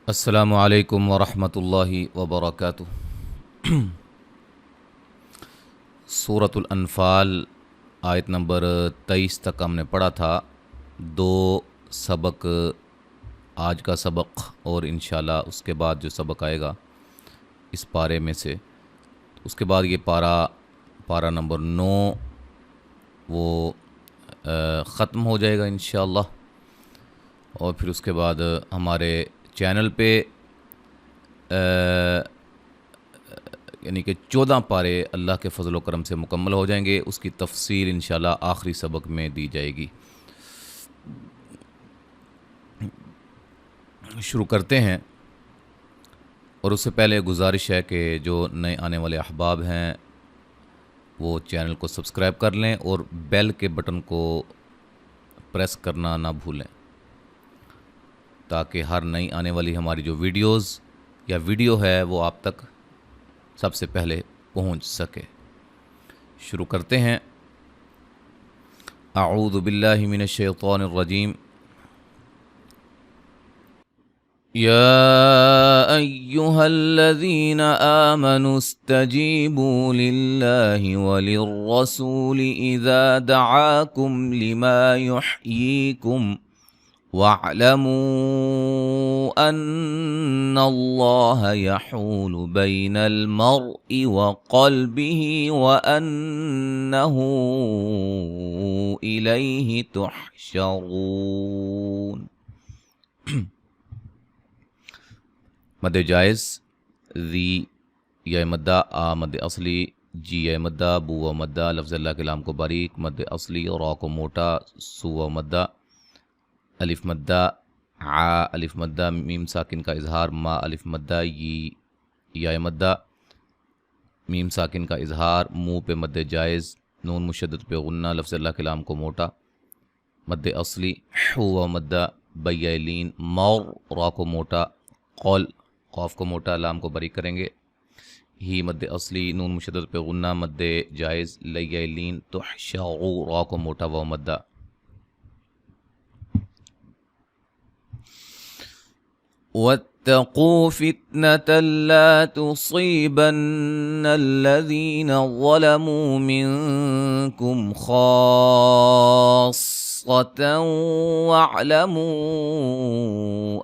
السلام علیکم ورحمۃ اللہ وبرکاتہ۔ سورۃ الانفال آیت نمبر 23 تک ہم نے پڑھا تھا۔ دو سبق، آج کا سبق اور انشاءاللہ اس کے بعد جو سبق آئے گا اس پارے میں سے، اس کے بعد یہ پارہ نمبر 9 وہ ختم ہو جائے گا انشاءاللہ، اور پھر اس کے بعد ہمارے چینل پہ یعنی کہ 14 پارے اللہ کے فضل و کرم سے مکمل ہو جائیں گے۔ اس کی تفصیل انشاءاللہ آخری سبق میں دی جائے گی۔ شروع کرتے ہیں، اور اس سے پہلے گزارش ہے کہ جو نئے آنے والے احباب ہیں وہ چینل کو سبسکرائب کر لیں اور بیل کے بٹن کو پریس کرنا نہ بھولیں، تاکہ ہر نئی آنے والی ہماری جو ویڈیوز یا ویڈیو ہے وہ آپ تک سب سے پہلے پہنچ سکے۔ شروع کرتے ہیں۔ اعوذ باللہ من الشیطان الرجیم۔ یا ایہا الذین آمنوا استجیبوا للہ وللرسول اذا دعاکم لما یحییکم وَاعْلَمُوا أَنَّ اللَّهَ يَحُولُ بَيْنَ الْمَرْءِ وَقَلْبِهِ وَأَنَّهُ إِلَيْهِ تُحْشَرُونَ۔ مد جائز، ذی یا مدہ، آ مد اصلی، جی یا مدہ، بو و مدہ، لفظ اللہ کے لام کو باریک، مد اصلی، را کو موٹا، سو و مدہ، الف مدہ، ع الف مدہ، میم ساکن کا اظہار، ما الف مدہ، یا مدہ، میم ساکن کا اظہار، منہ پہ مد جائز، نون مشدد پہ غنہ، لفظ اللہ کے لام کو موٹا، مد اصلی، حو و مدہ، بیا لین، مور، را کو موٹا، قول، قاف کو موٹا، لام کو بری کریں گے، ہی مد اصلی، نون مشدد پہ غنہ، مد جائز، لیا لین، تحشعو، را کو موٹا، و مدہ۔ وَاتَّقُوا فِتْنَةً لَا تُصِيبَنَّ الَّذِينَ ظَلَمُوا مِنكُمْ خَاصَّةً وَاعْلَمُوا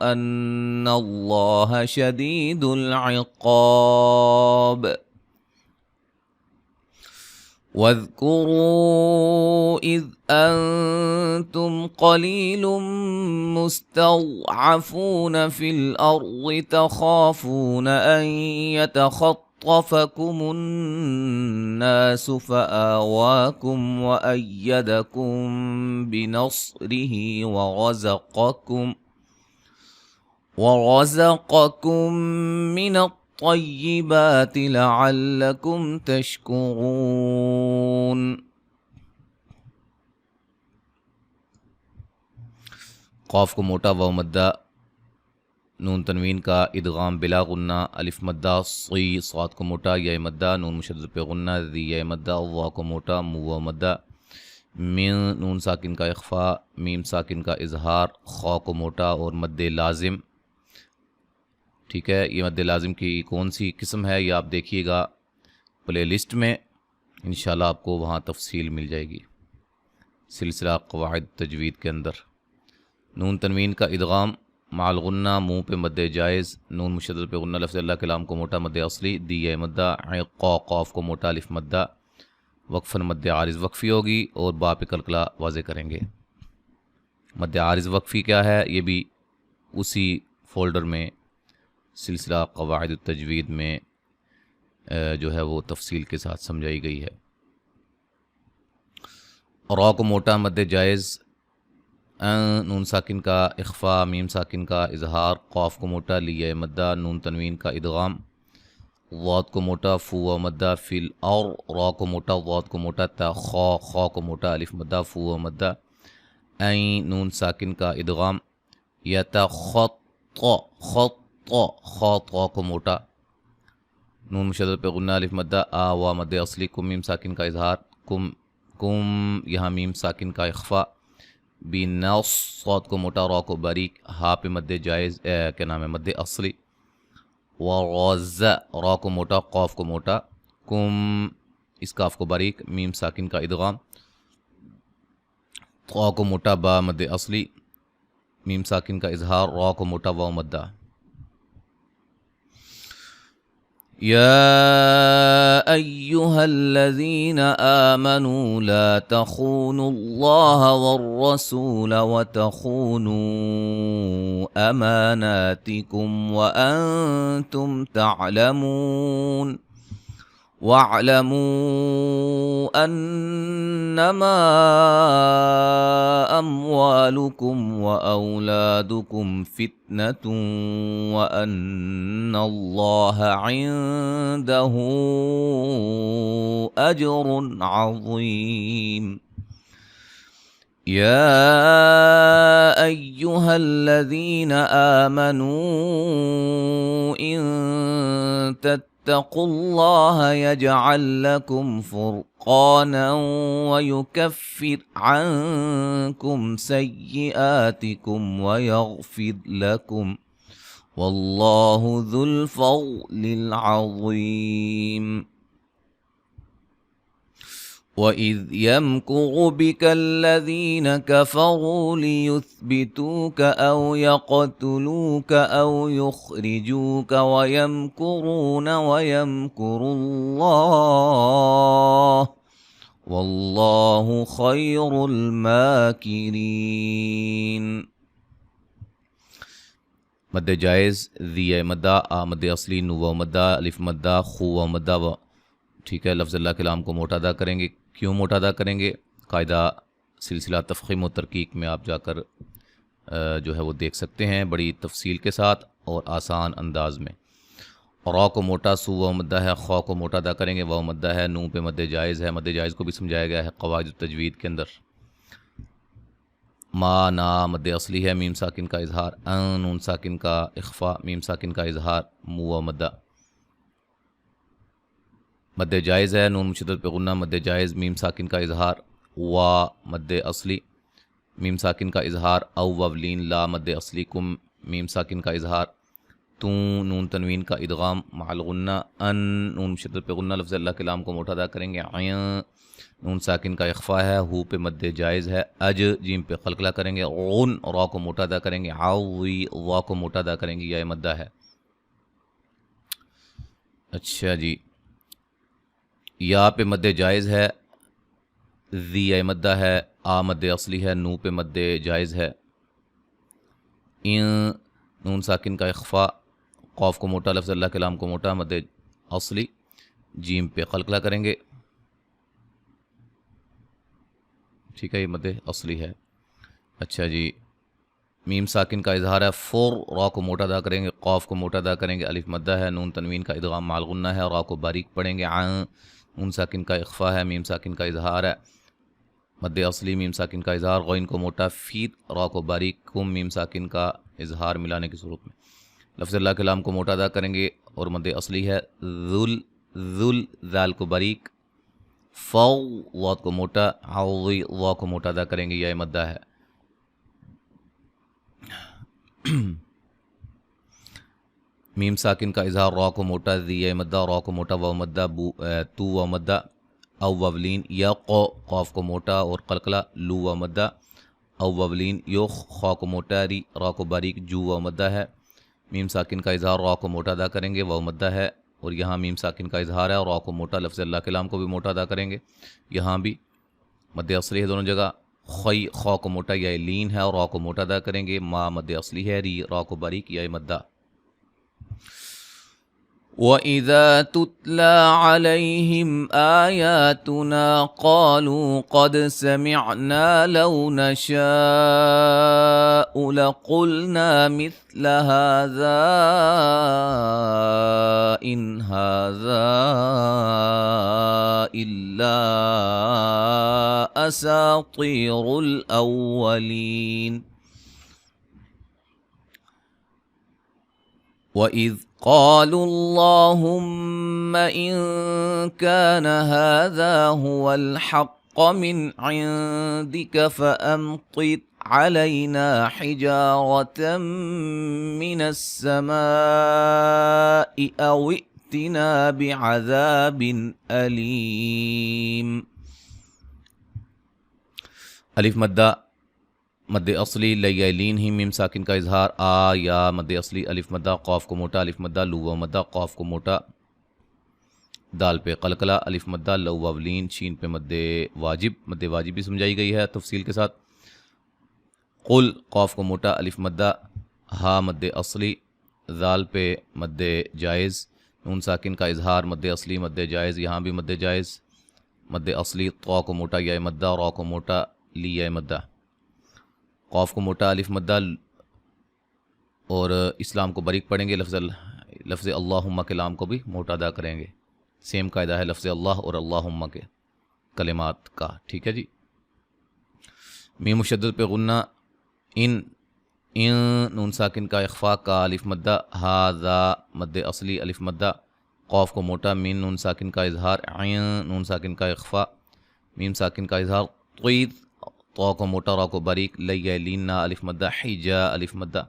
أَنَّ اللَّهَ شَدِيدُ الْعِقَابِ۔ وَاذْكُرُوا إِذْ أَنْتُمْ قَلِيلٌ مُسْتَضْعَفُونَ فِي الْأَرْضِ تَخَافُونَ أَنْ يَتَخَطَّفَكُمُ النَّاسُ فَآوَاكُمْ وَأَيَّدَكُمْ بِنَصْرِهِ وَرَزَقَكُمْ مِنَ الطَّيِّبَاتِ لَعَلَّكُمْ تَشْكُرُونَ۔ قاف کو موٹا، واو مدہ، نون تنوین کا ادغام بلا غنہ، الف مدہ، صی، صاد کو موٹا، یا مدہ، نون مشدد پہ غنہ، ذی یا مدہ، وا کو موٹا، مو مدہ، من، نون ساکن کا اخفا، میم ساکن کا اظہار، خا کو موٹا اور مد لازم۔ ٹھیک ہے، یہ مد لازم کی کون سی قسم ہے یہ آپ دیکھیے گا پلے لسٹ میں، انشاءاللہ آپ کو وہاں تفصیل مل جائے گی سلسلہ قواعد تجوید کے اندر۔ نون تنوین کا ادغام مع الغنہ، منہ پہ مد جائز، نون مشدد پہ غنہ، لفظ اللہ کے لام کو موٹا، مد اصلی، دی یا مدہ، قاف کو موٹا، الف مدہ، وقفاً مد عارض وقفی ہوگی، اور با پہ کلکلا واضح کریں گے۔ مد عارض وقفی کیا ہے یہ بھی اسی فولڈر میں سلسلہ قواعد التجوید میں جو ہے وہ تفصیل کے ساتھ سمجھائی گئی ہے۔ را کو موٹا، مد جائز، نون ساکن کا اخفا، میم ساکن کا اظہار، قاف کو موٹا، لیا مدہ، نون تنوین کا ادغام، ضاد کو موٹا، فو و مدہ، فل، اور را کو موٹا، ضاد کو موٹا، تا، خا کو موٹا، الف مدہ، فو و مدہ، این، نون ساکن کا ادغام، یتخط، خط، خا کو موٹا، نون مشدد پہ غنہ، الف مدہ، آ وا مد اصلی، کم، میم ساکن کا اظہار، کم، یہاں میم ساکن کا اخفا، بنص صاد کو موٹا را کو باریک ہا پہ مد جائز کیا نام ہے مد اصلی ورز را کو موٹا قاف کو موٹا کم اس کاف کو باریک میم ساکن کا ادغام قا کو موٹا با مد اصلی میم ساکن کا اظہار را کو موٹا واو مدہ يا أيها الذين آمنوا لا تخونوا الله والرسول وتخونوا أماناتكم وأنتم تعلمون واعلموا أنما أموالكم وأولادكم فتنة وأن الله عنده أجر عظيم يا أيها الذين آمنوا إن اتقوا الله يجعل لكم فرقانا ويكفر عنكم سيئاتكم ويغفر لكم والله ذو الفضل العظيم وَإِذْ يَمْكُرُ بِكَ الَّذِينَ كَفَرُوا لِيُثْبِتُوكَ أَوْ يَقْتُلُوكَ أَوْ يُخْرِجُوكَ وَيَمْكُرُونَ وَيَمْكُرُ اللَّهُ وَاللَّهُ خَيْرُ الْمَاكِرِينَ مد جائز ذی مدہ آ مد اصلی نو و مدہ الف مدہ خو و مدہ و ٹھیک ہے لفظ اللہ کلام کو موٹا ادا کریں گے کیوں موٹا ادا کریں گے قاعدہ سلسلہ تفخیم و ترکیک میں آپ جا کر جو ہے وہ دیکھ سکتے ہیں بڑی تفصیل کے ساتھ اور آسان انداز میں را کو موٹا سو و مدہ ہے خوا کو موٹا ادا کریں گے واو مدہ ہے نون پہ مد جائز ہے مد جائز کو بھی سمجھایا گیا ہے قواعد التجوید کے اندر ما نا مد اصلی ہے میم ساکن کا اظہار ان نون ساکن کا اخفا میم ساکن کا اظہار مو و مدہ مد جائز ہے نون مشدد پہ غنہ مد جائز میم ساکن کا اظہار وا مد اصلی میم ساکن کا اظہار او وولین لا مد اصلی کم میم ساکن کا اظہار تو نون تنوین کا ادغام مع الغنہ ان نون مشدد پہ غنہ لفظ اللہ کلام کو موٹا ادا کریں گے عین نون ساکن کا اخفا ہے ہو پہ مد جائز ہے اج جیم پہ قلقلہ کریں گے غن را کو موٹا ادا کریں گے عوی وا کو موٹا ادا کریں گے یا مدہ ہے اچھا جی یا پہ مد جائز ہے ذی مدہ ہے آ مد اصلی ہے نو پہ مد جائز ہے ان نون ساکن کا اخفا قاف کو موٹا لفظ اللہ کلام کو موٹا مد اصلی جیم پہ قلقلہ کریں گے ٹھیک ہے یہ مد اصلی ہے اچھا جی میم ساکن کا اظہار ہے فور را کو موٹا ادا کریں گے قاف کو موٹا ادا کریں گے الف مدہ ہے نون تنوین کا ادغام مع الغنہ ہے را کو باریک پڑھیں گے عین نون ساکن کا اخفا ہے میم ساکن کا اظہار ہے مد اصلی میم ساکن کا اظہار غین کو موٹا فید را کو باریک کم میم ساکن کا اظہار ملانے کی صورت میں لفظ اللہ کلام کو موٹا ادا کریں گے اور مد اصلی ہے ذل ذال کو باریک فو واد کو موٹا عوضی وا کو موٹا ادا کریں گے یا مدہ ہے میم ساکن کا اظہار را کو موٹا ذی مدہ را کو موٹا واو مدہ تو و مدہ او وولین یا قاف کو موٹا اور قلقلہ لو و مدہ او وولین یو خا کو موٹا ری را کو باریک جو و مدہ ہے میم ساکن کا اظہار را کو موٹا ادا کریں گے واو مدہ ہے اور یہاں میم ساکن کا اظہار ہے اور را کو موٹا لفظ اللہ کلام کو بھی موٹا ادا کریں گے یہاں بھی مد اصلی ہے دونوں جگہ خی خا کو موٹا یا لین ہے اور را کو موٹا ادا کریں گے ما مد اصلی ہے ری را کو باریک یا مدہ وَإِذَا تُتْلَى عَلَيْهِمْ آيَاتُنَا قَالُوا قَدْ سَمِعْنَا لَوْ نَشَاءُ لَقُلْنَا مِثْلَ هَذَا إِنْ هَذَا إِلَّا أَسَاطِيرُ الْأَوَّلِينَ وَإِذْ قالوا اللهم إن كان هذا هو الحق من عندك فأمطر علينا حجارة من السماء أو ائتنا بعذاب أليم. الف مدہ مد اصلی لیلین ہی میم ساکن کا اظہار آ یا مد اصلی الف مدہ قاف کو موٹا الف مدہ لو و مدہ قاف کو موٹا دال پہ قلقلہ الف مدہ لو واولین شین پہ مد واجب بھی سمجھائی گئی ہے تفصیل کے ساتھ. قل قاف کو موٹا الف مدہ ہا مد اصلی ذال پہ مد جائز نون ساکن کا اظہار مد اصلی مد جائز یہاں بھی مد جائز مد اصلی طا کو موٹا یا مدہ را کو موٹا لی یا مدہ قاف کو موٹا الف مدہ اور اسلام کو باریک پڑھیں گے. لفظ اللہم کے لام کو بھی موٹا ادا کریں گے. سیم قاعدہ ہے لفظ اللہ اور اللہم کے کلمات کا. ٹھیک ہے جی. میم مشدد پہ غنہ ان نون ساکن کا اخفا کا الف مدہ ہاذا مد اصلی الف مدہ قاف کو موٹا مین نون ساکن کا اظہار عین نون ساکن کا اخفا میم ساکن کا اظہار طید طا کو موٹا را کو باریک لیلین الف مدہ حجا الف مدہ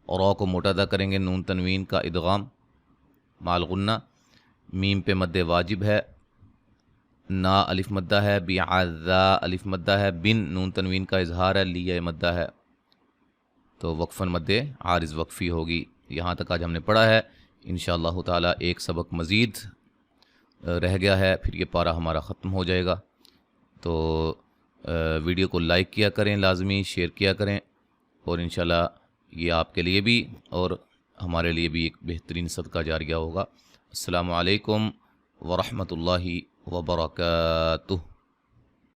اور را کو موٹا ادا کریں گے. نون تنوین کا ادغام مال غنہ میم پہ مد واجب ہے نا الف مدہ ہے بعذا الف مدہ ہے بن نون تنوین کا اظہار ہے لی مدہ ہے تو وقفاً مد عارض وقفی ہوگی. یہاں تک آج ہم نے پڑھا ہے. انشاءاللہ تعالی ایک سبق مزید رہ گیا ہے پھر یہ پارہ ہمارا ختم ہو جائے گا. تو ویڈیو کو لائک کیا کریں لازمی شیئر کیا کریں اور انشاءاللہ یہ آپ کے لیے بھی اور ہمارے لیے بھی ایک بہترین صدقہ جاریہ ہوگا. السلام علیکم ورحمۃ اللہ وبرکاتہ.